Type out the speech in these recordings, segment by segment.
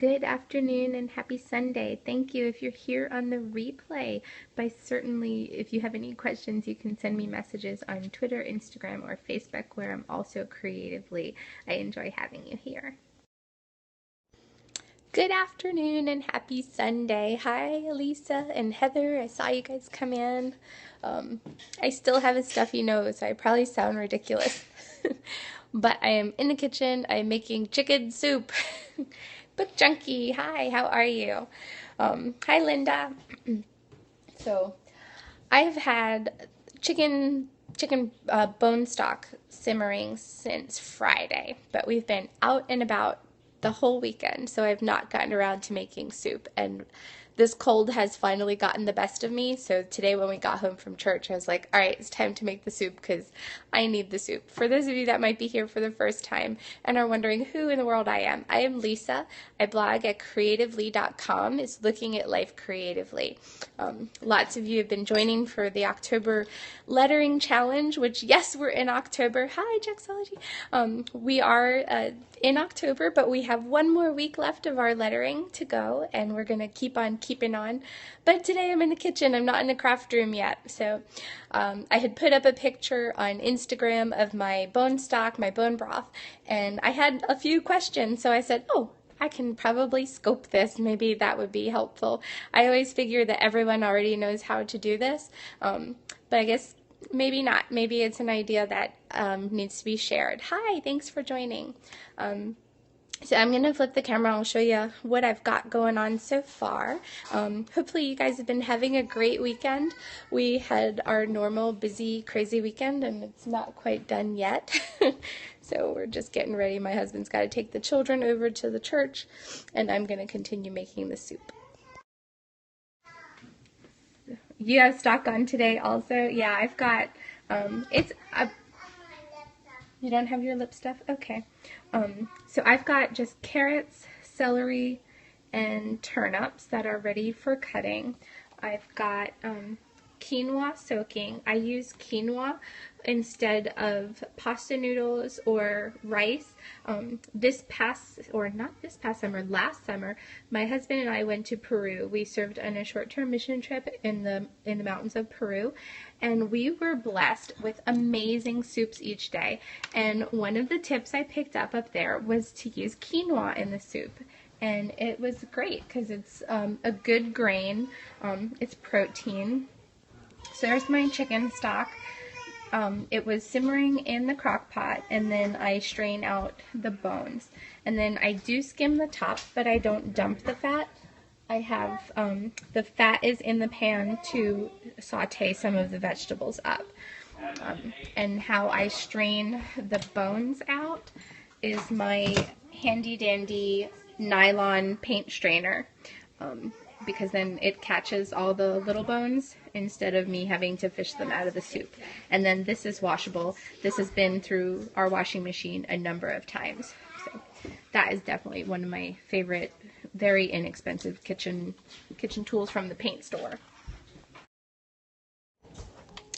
Good afternoon and happy Sunday. Thank you if you're here on the replay. If you have any questions, you can send me messages on Twitter, Instagram, or Facebook, where I'm also CreativLEI. I enjoy having you here. Good afternoon and happy Sunday. Hi, Lisa and Heather. I saw you guys come in. I still have a stuffy nose, so I probably sound ridiculous. But I am in the kitchen. I'm making chicken soup. Book Junkie, hi, how are you? Hi, Linda. So, I've had chicken bone stock simmering since Friday, but we've been out and about the whole weekend, so I've not gotten around to making soup. And this cold has finally gotten the best of me. So today when we got home from church, I was like, all right, it's time to make the soup because I need the soup. For those of you that might be here for the first time and are wondering who in the world I am Lisa. I blog at CreativLEI.com. It's looking at life creatively. Lots of you have been joining for the October lettering challenge, which, yes, we're in October. Hi, Jaxology. We are in October, but we have one more week left of our lettering to go, and we're going to keep on keeping on. But today I'm in the kitchen. I'm not in the craft room yet. So I had put up a picture on Instagram of my bone stock, my bone broth, and I had a few questions. So I said, oh, I can probably scope this. Maybe that would be helpful. I always figure that everyone already knows how to do this, but I guess maybe not. Maybe it's an idea that needs to be shared. Hi, thanks for joining. So I'm going to flip the camera. I'll show you what I've got going on so far. Hopefully you guys have been having a great weekend. We had our normal busy, crazy weekend, and it's not quite done yet. So we're just getting ready. My husband's got to take the children over to the church, and I'm going to continue making the soup. You have stock on today also? Yeah, I've got, you don't have your lip stuff? Okay. So I've got just carrots, celery, and turnips that are ready for cutting. I've got quinoa soaking. I use quinoa instead of pasta noodles or rice. Last summer, my husband and I went to Peru. We served on a short-term mission trip in the mountains of Peru, and we were blessed with amazing soups each day. And one of the tips I picked up there was to use quinoa in the soup. And it was great because it's a good grain. It's protein. So there's my chicken stock. It was simmering in the crock pot, and then I strain out the bones. And then I do skim the top, but I don't dump the fat. I have, the fat is in the pan to saute some of the vegetables up. And how I strain the bones out is my handy dandy nylon paint strainer. Because then it catches all the little bones instead of me having to fish them out of the soup. And then this is washable. This has been through our washing machine a number of times. So that is definitely one of my favorite, very inexpensive kitchen tools from the paint store.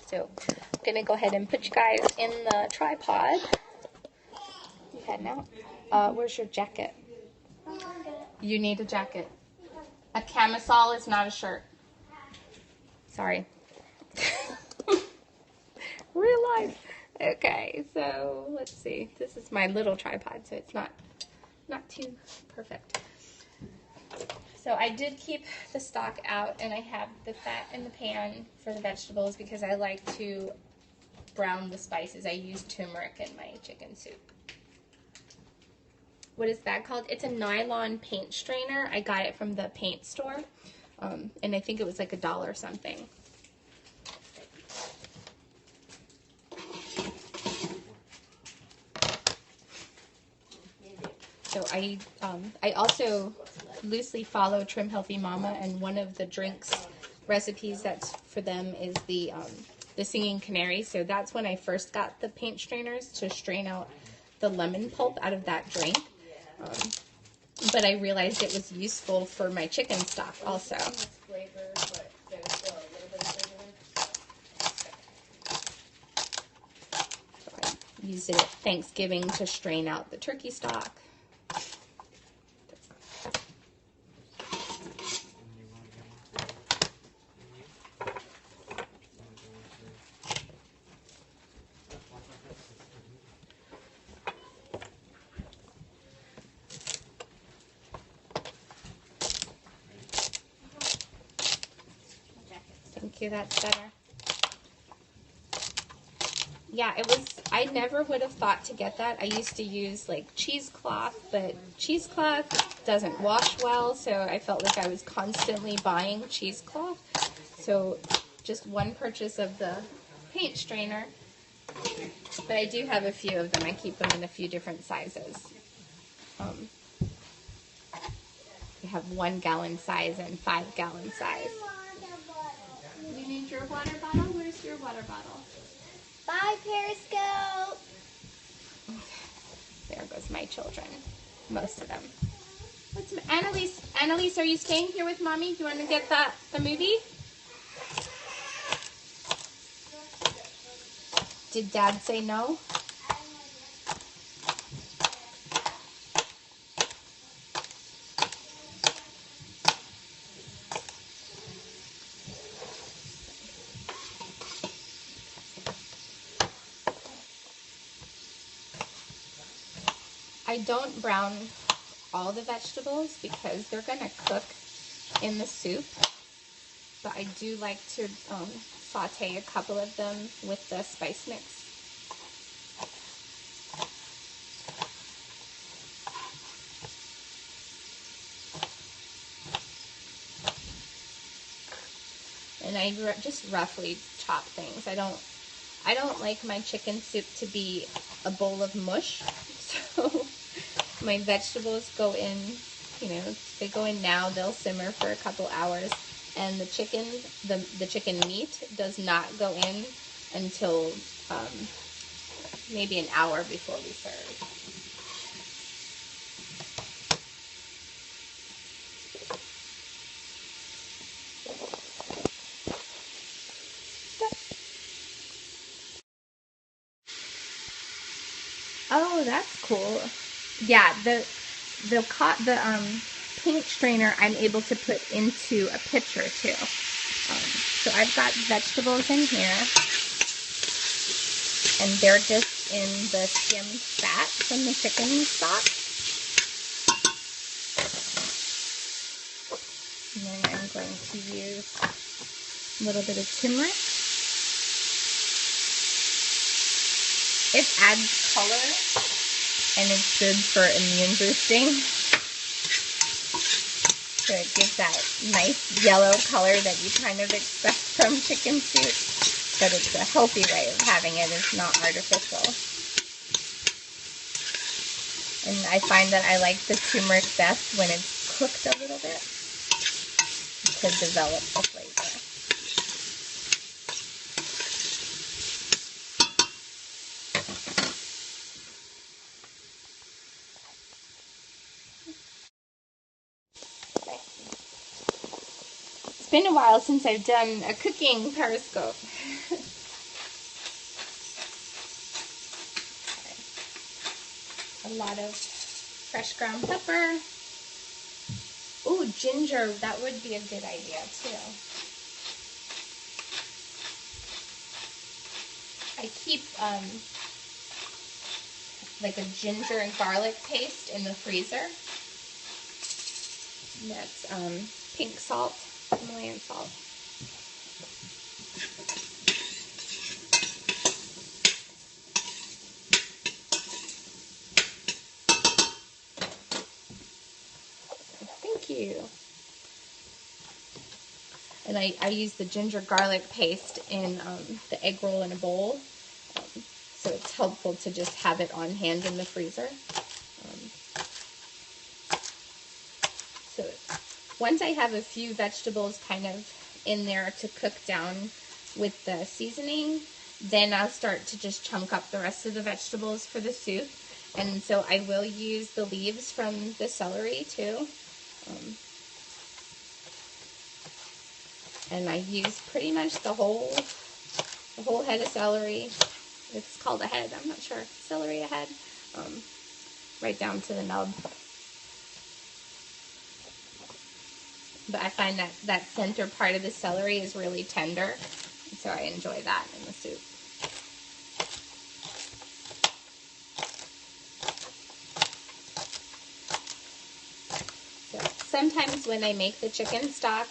So I'm going to go ahead and put you guys in the tripod. You heading out? Where's your jacket? You need a jacket. A camisole is not a shirt. Sorry. Real life. Okay, so let's see. This is my little tripod, so it's not too perfect. So I did keep the stock out, and I have the fat in the pan for the vegetables because I like to brown the spices. I use turmeric in my chicken soup. What is that called? It's a nylon paint strainer. I got it from the paint store, and I think it was like $1 something. So I also loosely follow Trim Healthy Mama, and one of the drinks recipes that's for them is the singing canary. So that's when I first got the paint strainers, to strain out the lemon pulp out of that drink. But I realized it was useful for my chicken stock also. So I used it at Thanksgiving to strain out the turkey stock. Thank you, that's better. Yeah, I never would have thought to get that. I used to use like cheesecloth, but cheesecloth doesn't wash well, so I felt like I was constantly buying cheesecloth. So just one purchase of the paint strainer, but I do have a few of them. I keep them in a few different sizes. I have 1 gallon size and 5 gallon size. You need your water bottle? Where's your water bottle? Bye, Periscope. There goes my children, most of them. Annalise, are you staying here with Mommy? Do you want to get the movie? Did Dad say no? I don't brown all the vegetables because they're going to cook in the soup, but I do like to saute a couple of them with the spice mix. And I just roughly chop things. I don't like my chicken soup to be a bowl of mush, so my vegetables go in, they go in now, they'll simmer for a couple hours, and the chicken, the chicken meat does not go in until maybe an hour before we serve. Oh, that's cool. Yeah, the paint strainer I'm able to put into a pitcher too. So I've got vegetables in here, and they're just in the skimmed fat from the chicken stock. And then I'm going to use a little bit of turmeric. It adds color, and it's good for immune boosting. So it gives that nice yellow color that you kind of expect from chicken soup, but it's a healthy way of having it. It's not artificial. And I find that I like the turmeric best when it's cooked a little bit to develop the flavor. It's been a while since I've done a cooking periscope. A lot of fresh ground pepper. Ooh, ginger, that would be a good idea too. I keep like a ginger and garlic paste in the freezer. That's pink salt, Himalayan salt. Thank you. And I use the ginger garlic paste in the egg roll in a bowl. So it's helpful to just have it on hand in the freezer. So once I have a few vegetables kind of in there to cook down with the seasoning, then I'll start to just chunk up the rest of the vegetables for the soup. And so I will use the leaves from the celery too. And I use pretty much the whole head of celery. It's called a head, I'm not sure. Celery a head. Right down to the nub. But I find that center part of the celery is really tender, so I enjoy that in the soup. So sometimes when I make the chicken stock,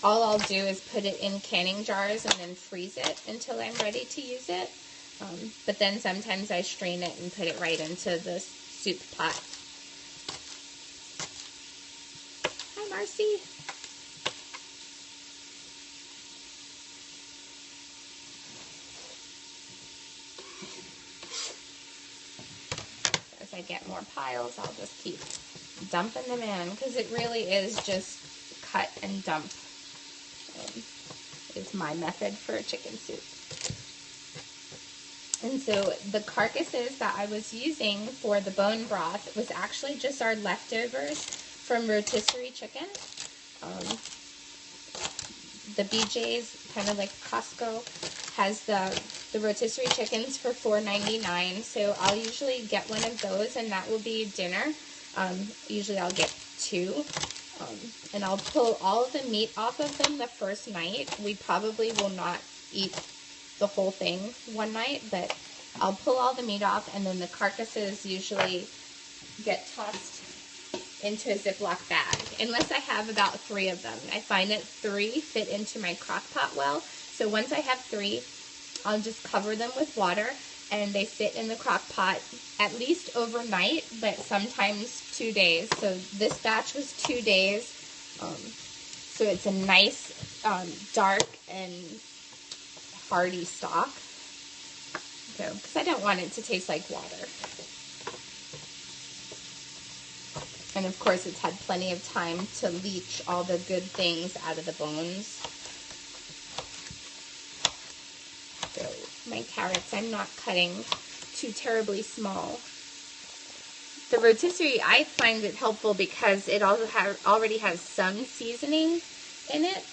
all I'll do is put it in canning jars and then freeze it until I'm ready to use it. But then sometimes I strain it and put it right into the soup pot. Hi, Marcy. As I get more piles, I'll just keep dumping them in, because it really is just cut and dump is my method for a chicken soup. And so the carcasses that I was using for the bone broth was actually just our leftovers from rotisserie chicken. The BJ's, kind of like Costco, has the rotisserie chickens for $4.99. So I'll usually get one of those, and that will be dinner. Usually I'll get 2. And I'll pull all of the meat off of them the first night. We probably will not eat the whole thing one night, but I'll pull all the meat off, and then the carcasses usually get tossed into a Ziploc bag, unless I have about 3 of them. I find that 3 fit into my crock pot well, so once I have 3, I'll just cover them with water, and they sit in the crock pot at least overnight, but sometimes 2 days. So this batch was 2 days, so it's a nice dark and hearty stock. So, because I don't want it to taste like water. And of course, it's had plenty of time to leach all the good things out of the bones. So my carrots, I'm not cutting too terribly small. The rotisserie, I find it helpful because it also already has some seasoning in it.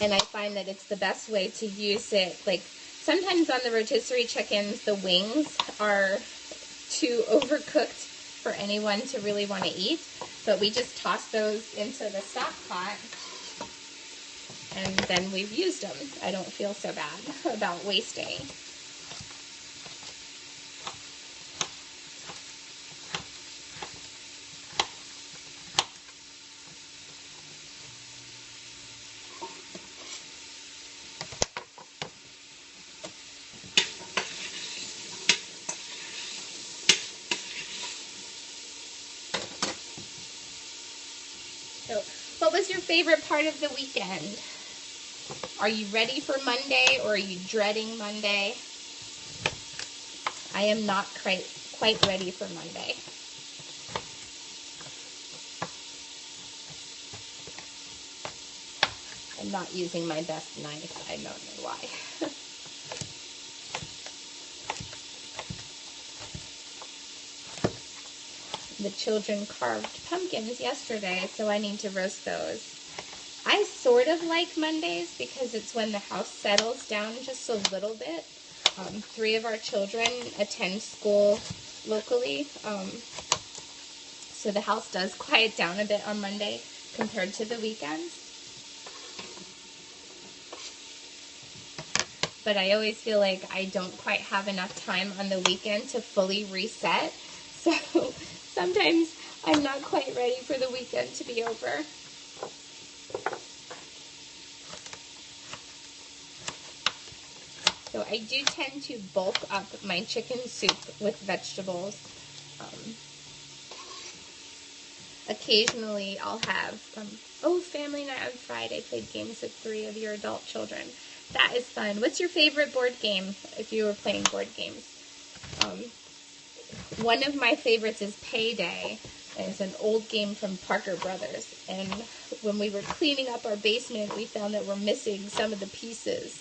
And I find that it's the best way to use it. Like, sometimes on the rotisserie chickens, the wings are too overcooked for anyone to really want to eat. But we just toss those into the stock pot, and then we've used them. I don't feel so bad about wasting. So, what was your favorite part of the weekend? Are you ready for Monday, or are you dreading Monday? I am not quite ready for Monday. I'm not using my best knife. I don't know why. The children carved pumpkins yesterday, so I need to roast those. I sort of like Mondays because it's when the house settles down just a little bit. 3 of our children attend school locally, so the house does quiet down a bit on Monday compared to the weekend. But I always feel like I don't quite have enough time on the weekend to fully reset, so sometimes I'm not quite ready for the weekend to be over. So I do tend to bulk up my chicken soup with vegetables. Occasionally I'll have, family night on Friday, played games with 3 of your adult children. That is fun. What's your favorite board game if you were playing board games? One of my favorites is Payday. It's an old game from Parker Brothers. And when we were cleaning up our basement, we found that we're missing some of the pieces.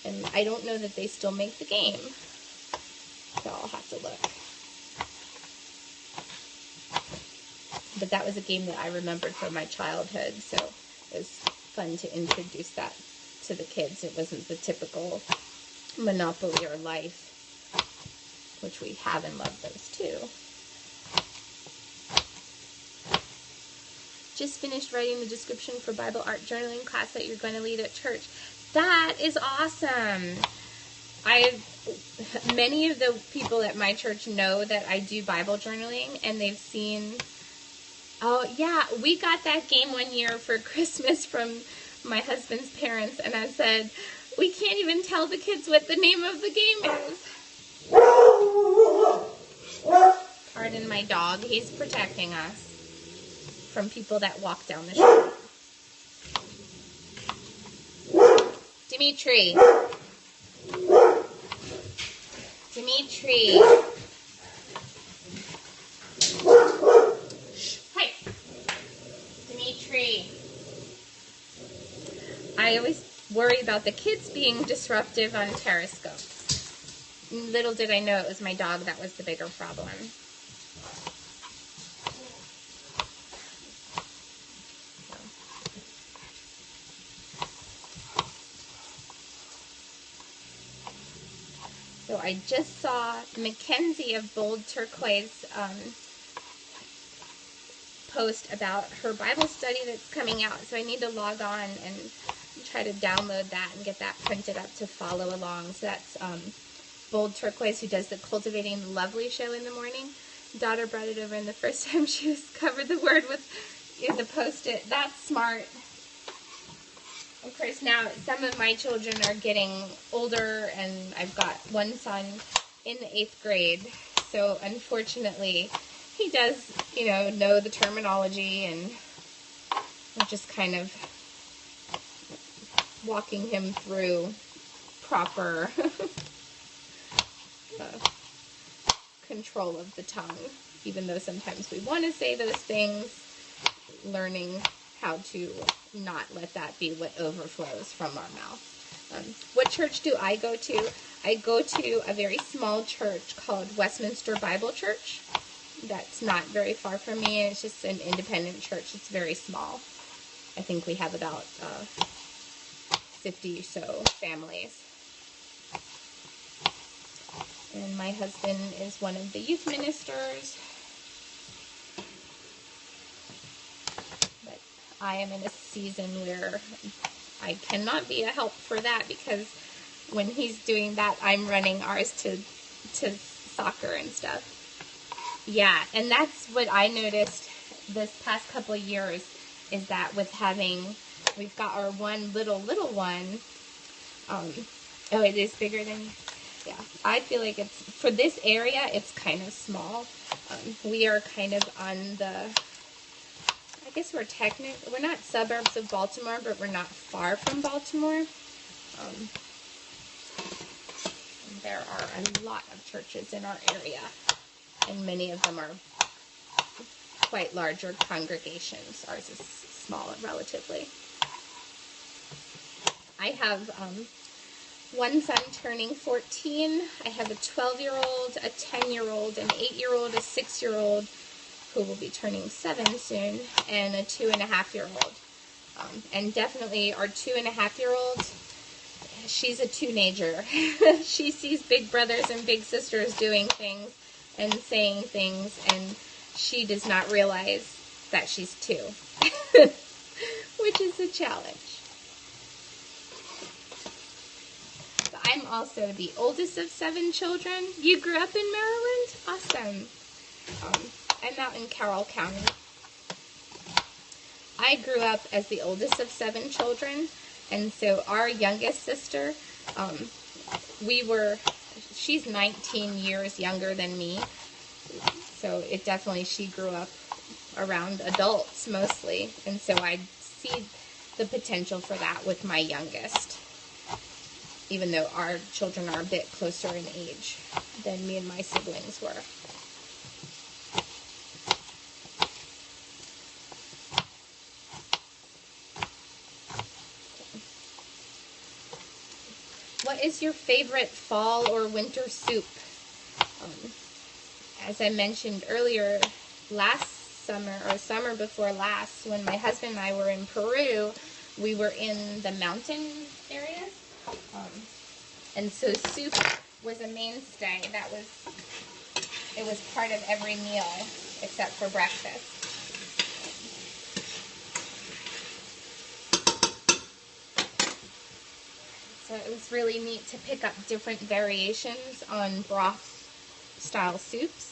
And I don't know that they still make the game. So I'll have to look. But that was a game that I remembered from my childhood. So it was fun to introduce that to the kids. It wasn't the typical Monopoly or Life, which we have and love those too. Just finished writing the description for Bible art journaling class that you're going to lead at church. That is awesome. Many of the people at my church know that I do Bible journaling, and they've seen Oh, yeah, we got that game one year for Christmas from my husband's parents, and I said, we can't even tell the kids what the name of the game is. Pardon my dog, he's protecting us from people that walk down the street. Dimitri. Hey. Dimitri. I always worry about the kids being disruptive on Periscope. Little did I know it was my dog that was the bigger problem. So I just saw Mackenzie of Bold Turquoise post about her Bible study that's coming out. So I need to log on and try to download that and get that printed up to follow along. So that's Bold Turquoise, who does the Cultivating the Lovely show in the morning. Daughter brought it over, and the first time she covered the word in the post-it. That's smart. Of course, now some of my children are getting older, and I've got one son in the 8th grade. So unfortunately, he does, know the terminology, and I'm just kind of walking him through proper control of the tongue, even though sometimes we want to say those things, learning how to not let that be what overflows from our mouth. What church do I go to? I go to a very small church called Westminster Bible Church. That's not very far from me, and it's just an independent church. It's very small. I think we have about 50 or so families. And my husband is one of the youth ministers. But I am in a season where I cannot be a help for that, because when he's doing that, I'm running ours to soccer and stuff. Yeah, and that's what I noticed this past couple of years, is that with we've got our one little one. It is bigger than, yeah. I feel like for this area, it's kind of small. We are kind of on I guess we're not suburbs of Baltimore, but we're not far from Baltimore. There are a lot of churches in our area, and many of them are quite larger congregations. Ours is small, relatively. I have one son turning 14. I have a 12-year-old, a 10-year-old, an 8-year-old, a 6-year-old, who will be turning 7 soon, and a 2.5-year-old. And definitely our 2.5-year-old, she's a teenager. She sees big brothers and big sisters doing things and saying things, and she does not realize that she's 2, which is a challenge. I'm also the oldest of 7 children. You grew up in Maryland? Awesome. I'm out in Carroll County. I grew up as the oldest of 7 children, and so our youngest sister, she's 19 years younger than me, so she grew up around adults mostly, and so I see the potential for that with my youngest, even though our children are a bit closer in age than me and my siblings were. What is your favorite fall or winter soup? As I mentioned earlier, last summer, or summer before last, when my husband and I were in Peru, we were in the mountain areas. And so soup was a mainstay. It was part of every meal except for breakfast. So it was really neat to pick up different variations on broth-style soups.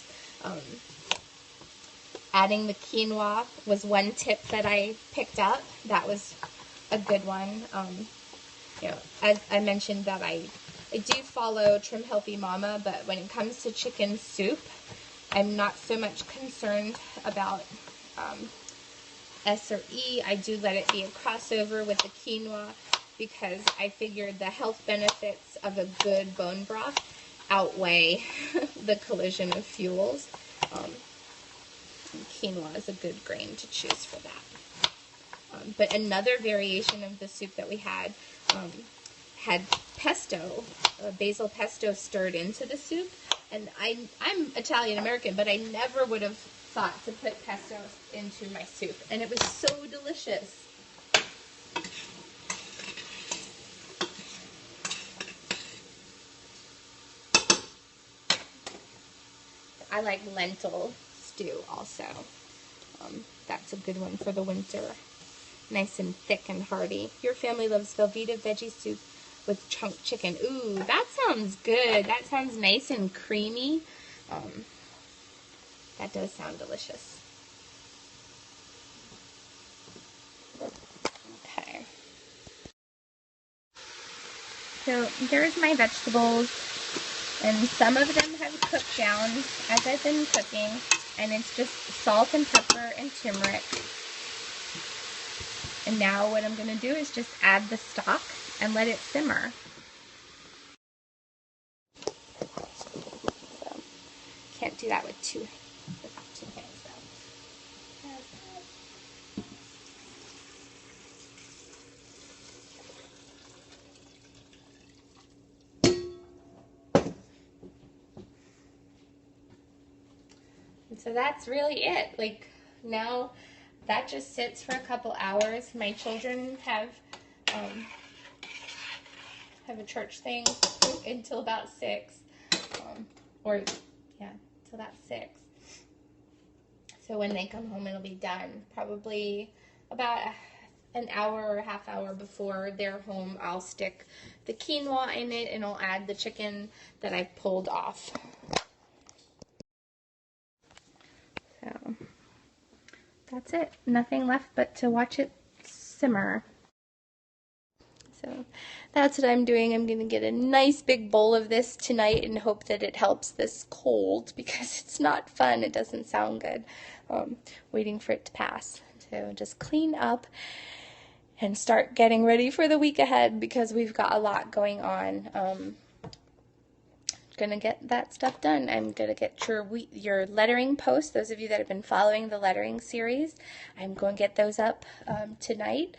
adding the quinoa was one tip that I picked up. That was a good one. As I mentioned that I do follow Trim Healthy Mama, but when it comes to chicken soup, I'm not so much concerned about S or E. I do let it be a crossover with the quinoa because I figured the health benefits of a good bone broth outweigh the collision of fuels. And quinoa is a good grain to choose for that. But another variation of the soup that we had pesto, basil pesto stirred into the soup. And I'm Italian American, but I never would have thought to put pesto into my soup. And it was so delicious. I like lentil stew also. That's a good one for the winter. Nice and thick and hearty. Your family loves Velveeta veggie soup with chunk chicken. Ooh, that sounds good. That sounds nice and creamy. That does sound delicious. Okay. So there's my vegetables, and some of them have cooked down as I've been cooking, and it's just salt and pepper and turmeric. And now what I'm going to do is just add the stock and let it simmer. So, can't do that with two hands though. And so that's really it. Like, now that just sits for a couple hours. My children have a church thing until about 6, till about 6. So when they come home, it'll be done. Probably about an hour or a half hour before they're home, I'll stick the quinoa in it and I'll add the chicken that I pulled off. So that's it. Nothing left but to watch it simmer. So that's what I'm doing. I'm going to get a nice big bowl of this tonight and hope that it helps this cold because it's not fun. It doesn't sound good. Waiting for it to pass. So just clean up and start getting ready for the week ahead because we've got a lot going on. Gonna get that stuff done. I'm gonna get your lettering posts, those of you that have been following the lettering series. I'm going to get those up tonight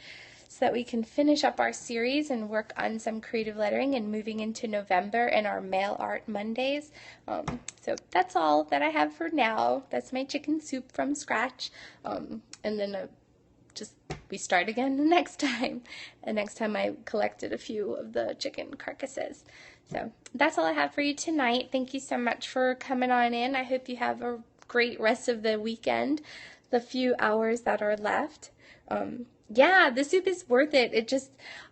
so that we can finish up our series and work on some creative lettering and moving into November and our mail art Mondays. So that's all that I have for now. That's my chicken soup from scratch. And then we start again the next time. And next time I collected a few of the chicken carcasses. So that's all I have for you tonight. Thank you so much for coming on in. I hope you have a great rest of the weekend, the few hours that are left. Yeah, the soup is worth it.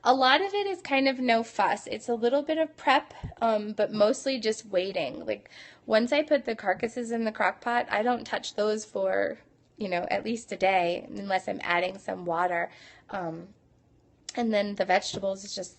A lot of it is kind of no fuss. It's a little bit of prep, but mostly just waiting. Like, once I put the carcasses in the crock pot, I don't touch those for, at least a day, unless I'm adding some water. And then the vegetables is just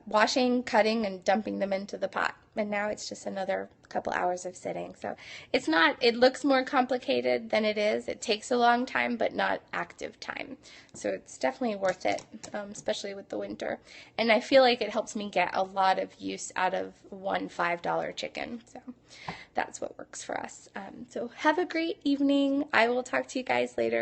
washing, cutting, and dumping them into the pot. And now it's just another couple hours of sitting. So it looks more complicated than it is. It takes a long time, but not active time. So it's definitely worth it, especially with the winter. And I feel like it helps me get a lot of use out of one $5 chicken. So that's what works for us. So have a great evening. I will talk to you guys later.